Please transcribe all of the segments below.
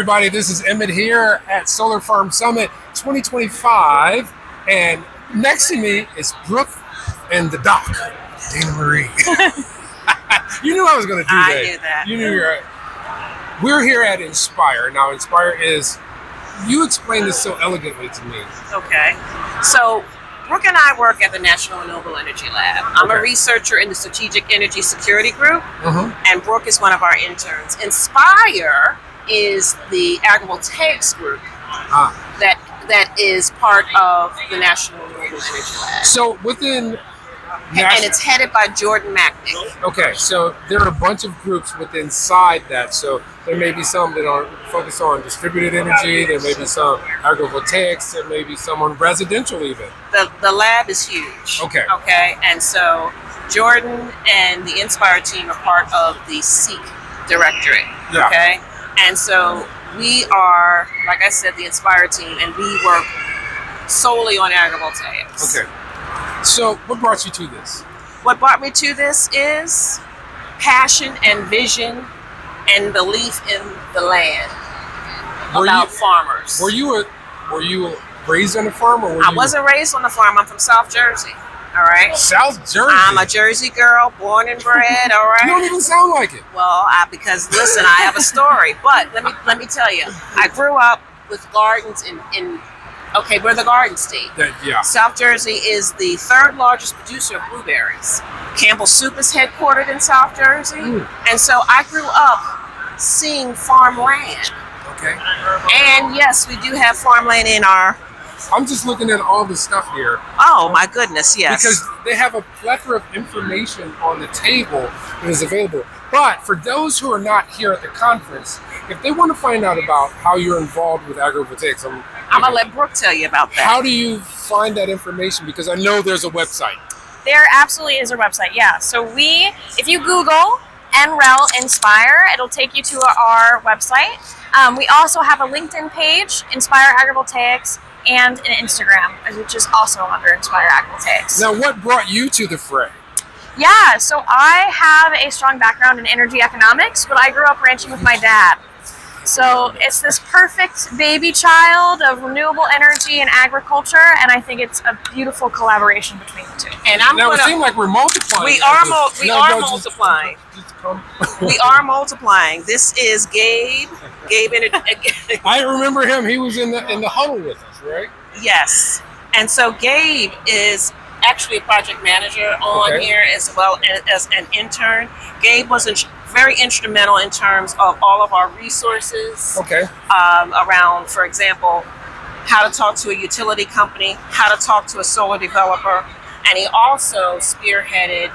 everybody, this is Emmett here at Solar Farm Summit 2025, and next to me is Brooke and the doc, Dana Marie. You knew I was going to do that. I knew that. You knew we're here at Inspire. Now, Inspire is, you explained this so elegantly to me. Okay. So, Brooke and I work at the National Renewable Energy Lab. I'm a researcher in the Strategic Energy Security Group, and Brooke is one of our interns. Inspire is the agrivoltaics group that is part of the National Renewable Energy Lab. So within and it's headed by Jordan Macknick. Okay, so there are a bunch of groups within inside that. So there may be some that are focused on distributed energy. There may be some agrivoltaics. There may be some on residential even. The lab is huge. Okay. Okay, and so Jordan and the Inspire team are part of the SEEK directorate. Yeah. Okay, and so we are, like I said, the Inspire team, and we work solely on agrivoltaics. Okay. So what brought you to this? What brought me to this is passion and vision and belief in the land about farmers. Were you raised on a farm, or I wasn't raised on a farm. I'm from South Jersey. All right. South Jersey. I'm a Jersey girl, born and bred. All right. You don't even sound like it. Well, because listen, I have a story. But let me tell you, I grew up with gardens in. Okay, we're the Garden State. South Jersey is the third largest producer of blueberries. Campbell Soup is headquartered in South Jersey. And so I grew up seeing farmland. Okay. And yes, we do have farmland in our... I'm just looking at all the stuff here. Oh, my goodness, yes. Because they have a plethora of information on the table that is available. But for those who are not here at the conference, if they want to find out about how you're involved with agrivoltaics, I'm going to let Brooke tell you about that. How do you find that information? Because I know there's a website. There absolutely is a website, yeah. So if you Google NREL Inspire, it'll take you to our website. We also have a LinkedIn page, Inspire Agrivoltaics, and an Instagram, which is also under Inspire Agrivoltaics. Now, what brought you to the fray? Yeah, so I have a strong background in energy economics, but I grew up ranching with my dad. So it's this perfect baby child of renewable energy and agriculture, and I think it's a beautiful collaboration between the two. And it seems like we're multiplying. We are multiplying. We are multiplying. This is Gabe. I remember him. He was in the huddle with us, right? Yes. And so Gabe is actually a project manager on here as well as an intern. Gabe was very instrumental in terms of all of our resources around, for example, how to talk to a utility company, how to talk to a solar developer, and he also spearheaded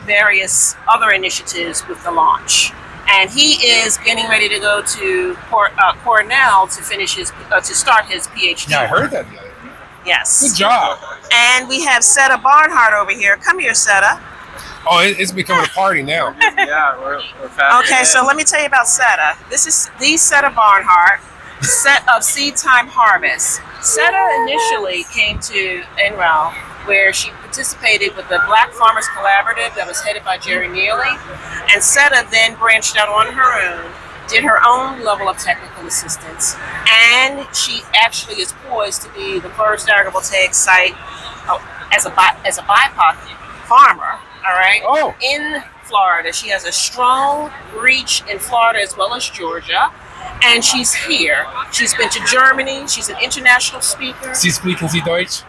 various other initiatives with the launch. And he is getting ready to go to Cornell to start his PhD. Yeah, I heard that the other day. Yes. Good job. And we have Seta Barnhart over here. Come here, Seta. Oh, it's becoming a party now. Yeah, we're fast. Okay, so let me tell you about Seta. This is the Seta Barnhart, set of Seed Time Harvest. Seta initially came to NREL, where she participated with the Black Farmers Collaborative that was headed by Jerry Neely. And Seta then branched out on her own, did her own level of technical assistance, and she actually is poised to be the first agrivoltaic site as a BIPOC farmer, all right, in Florida. She has a strong reach in Florida as well as Georgia, and she's here. She's been to Germany. She's an international speaker. Sie sprechen Sie Deutsch?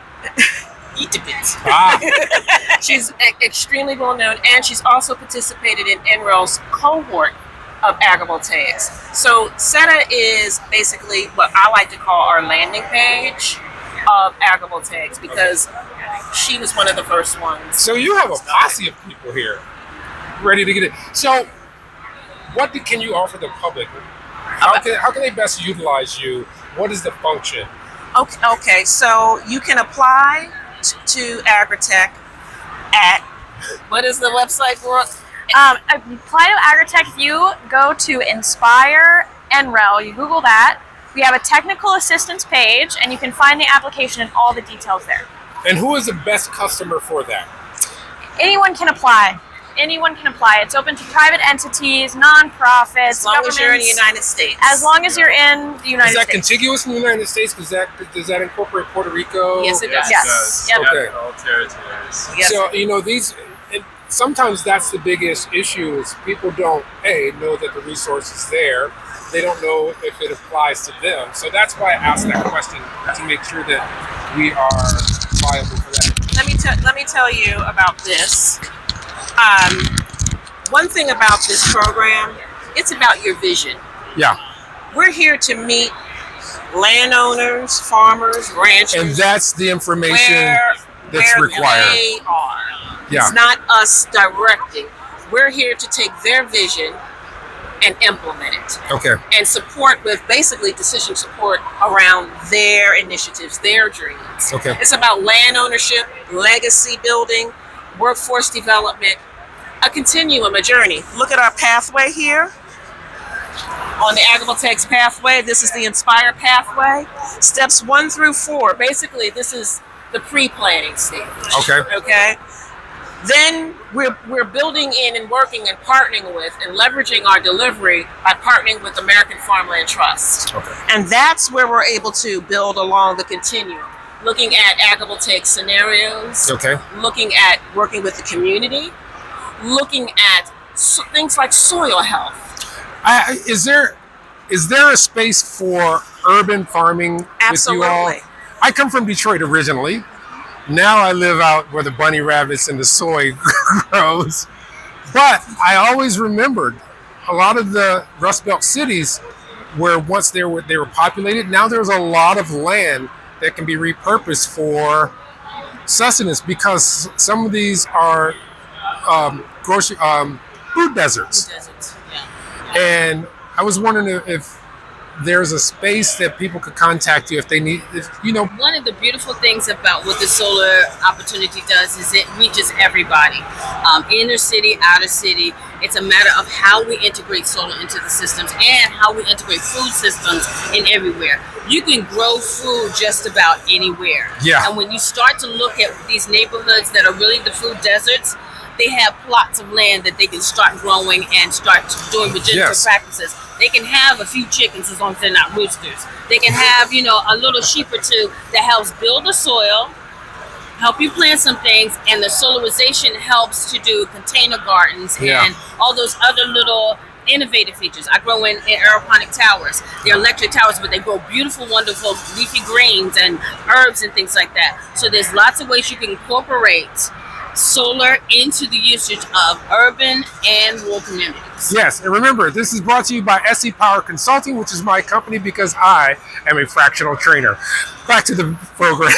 She's extremely well known, and she's also participated in NREL's cohort of agrivoltaics. So Seta is basically what I like to call our landing page of agrivoltaics, because she was one of the first ones. So you have a posse of people here ready to get it. So what can you offer the public? How can they best utilize you? What is the function? Okay, so you can apply to Agritech at, what is the website, Brooke? Apply to Agritech. If you go to Inspire NREL, you Google that. We have a technical assistance page, and you can find the application and all the details there. And who is the best customer for that? Anyone can apply. anyone can apply. It's open to private entities, nonprofits, As long as you're in the governments, United States. as long as you're in the United Is that States. contiguous in the United States? Does that incorporate Puerto Rico? Yes, it does. Yes. It does. Yep. Okay. All territories. Yes. So, sometimes that's the biggest issue is people don't, know that the resource is there. They don't know if it applies to them. So that's why I asked that question, to make sure that we are viable for that. Let me tell you about this. One thing about this program, it's about your vision. Yeah. We're here to meet landowners, farmers, ranchers. And that's the information that's where required. they are. Yeah. It's not us directing. We're here to take their vision and implement it. Okay. And support with basically decision support around their initiatives, their dreams. Okay. It's about land ownership, legacy building, workforce development, a continuum, a journey. Look at our pathway here. On the agrivoltaics pathway, this is the Inspire pathway. Steps 1 through 4. Basically, this is the pre-planning stage. Okay. Okay. Then we're building in and working and partnering with and leveraging our delivery by partnering with American Farmland Trust. Okay. And that's where we're able to build along the continuum, looking at agrivoltaic scenarios, Okay. looking at working with the community, looking at things like soil health. Is there a space for urban farming with you all? Absolutely. I come from Detroit originally. Now I live out where the bunny rabbits and the soy grows. But I always remembered a lot of the Rust Belt cities where once they were populated, now there's a lot of land that can be repurposed for sustenance because some of these are food deserts. And I was wondering if there's a space that people could contact you if they need, One of the beautiful things about what the solar opportunity does is it reaches everybody, inner city, outer city. It's a matter of how we integrate solar into the systems and how we integrate food systems in everywhere. You can grow food just about anywhere. Yeah. And when you start to look at these neighborhoods that are really the food deserts, they have plots of land that they can start growing and start doing regenerative Yes. practices. They can have a few chickens as long as they're not roosters. They can have, a little sheep or two that helps build the soil, help you plant some things, and the solarization helps to do container gardens Yeah. and all those other little innovative features. I grow in aeroponic towers. They're electric towers, but they grow beautiful, wonderful leafy greens and herbs and things like that. So there's lots of ways you can incorporate solar into the usage of urban and rural communities. Yes, and remember, this is brought to you by SE Power Consulting, which is my company because I am a fractional trainer. Back to the program.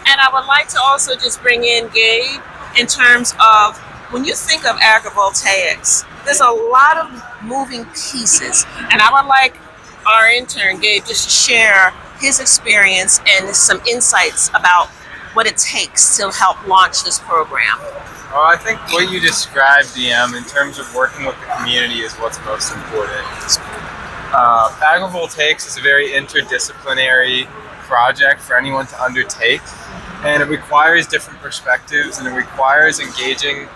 And I would like to also just bring in Gabe in terms of when you think of agrivoltaics, there's a lot of moving pieces. And I would like our intern, Gabe, just to share his experience and some insights about what it takes to help launch this program. Well, I think what you described, DM, in terms of working with the community is what's most important. Agrivoltaics is a very interdisciplinary project for anyone to undertake, and it requires different perspectives and it requires engaging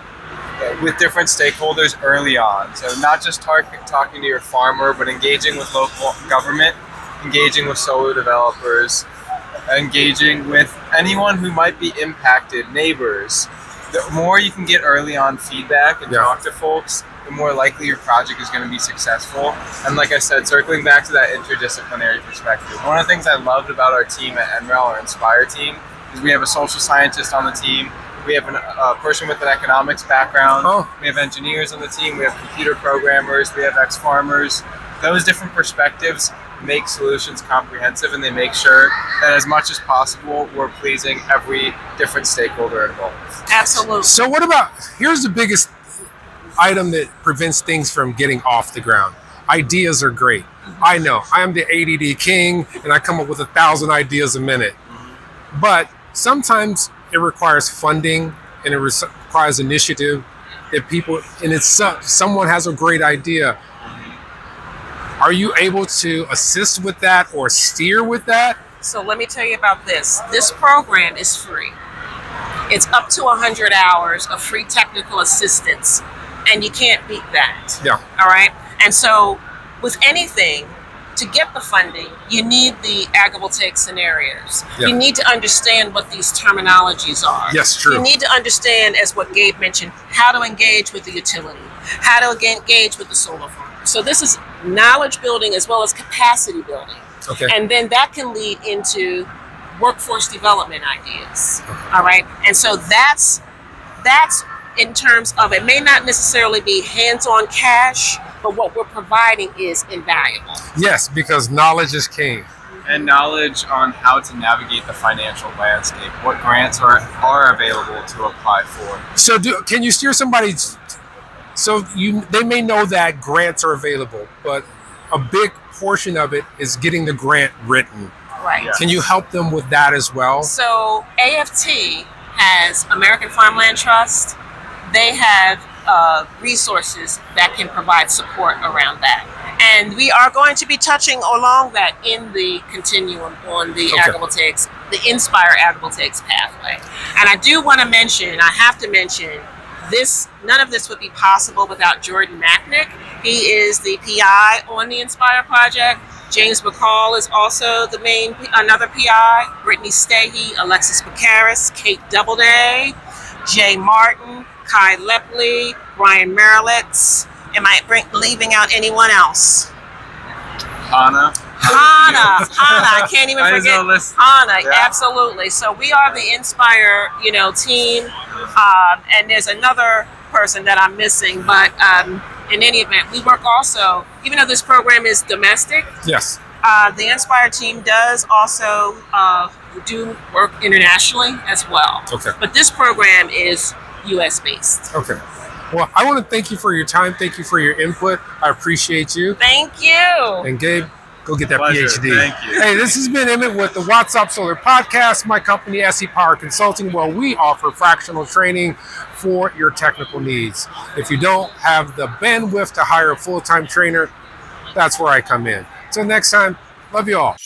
with different stakeholders early on. So not just talking to your farmer, but engaging with local government, engaging with solar developers, engaging with anyone who might be impacted, neighbors. The more you can get early on feedback and talk to folks, the more likely your project is going to be successful. And like I said, circling back to that interdisciplinary perspective, one of the things I loved about our team at NREL, our Inspire team, is we have a social scientist on the team. We have a person with an economics background. We have engineers on the team. We have computer programmers. We have ex-farmers. Those different perspectives make solutions comprehensive, and they make sure that as much as possible we're pleasing every different stakeholder involved. Absolutely. So what about, here's the biggest item that prevents things from getting off the ground. Ideas are great. I know, I am the ADD king and I come up with 1,000 ideas a minute. But sometimes it requires funding and it requires initiative that people, and it's someone has a great idea. Are you able to assist with that or steer with that? So let me tell you about this. This program is free. It's up to 100 hours of free technical assistance, and you can't beat that. Yeah. All right. And so, with anything, to get the funding, you need the agrivoltaic scenarios. Yeah. You need to understand what these terminologies are. Yes, true. You need to understand, as what Gabe mentioned, how to engage with the utility, how to engage with the solar farm. So this is knowledge building as well as capacity building. Okay. And then that can lead into workforce development ideas. All right. And so that's in terms of, it may not necessarily be hands-on cash, but what we're providing is invaluable. Yes, because knowledge is king. And knowledge on how to navigate the financial landscape, what grants are available to apply for. So can you steer somebody? So they may know that grants are available, but a big portion of it is getting the grant written. Right. Yeah. Can you help them with that as well? So AFT has American Farmland Trust. They have resources that can provide support around that. And we are going to be touching along that in the continuum on the agrivoltaics, the Inspire Agrivoltaics pathway. And I do want to mention, I have to mention, this, none of this would be possible without Jordan Macknick. He is the PI on the Inspire project. James McCall is also another PI. Brittany Stahey, Alexis Baccaris, Kate Doubleday, Jay Martin, Kai Lepley, Brian Merlitz. Am I leaving out anyone else? Hannah. I can't even Might as forget well list- Hannah. Yeah. Absolutely. So we are the Inspire, team, and there's another person that I'm missing. But in any event, we work also, even though this program is domestic. Yes. The Inspire team does also do work internationally as well. Okay. But this program is U.S. based. Okay. Well, I want to thank you for your time. Thank you for your input. I appreciate you. Thank you. And Gabe, go get that Pleasure. PhD. Thank you. Hey, this has been Emmett with the What's Up Solar Podcast. My company, SE Power Consulting, where we offer fractional training for your technical needs. If you don't have the bandwidth to hire a full-time trainer, that's where I come in. Till next time, love you all.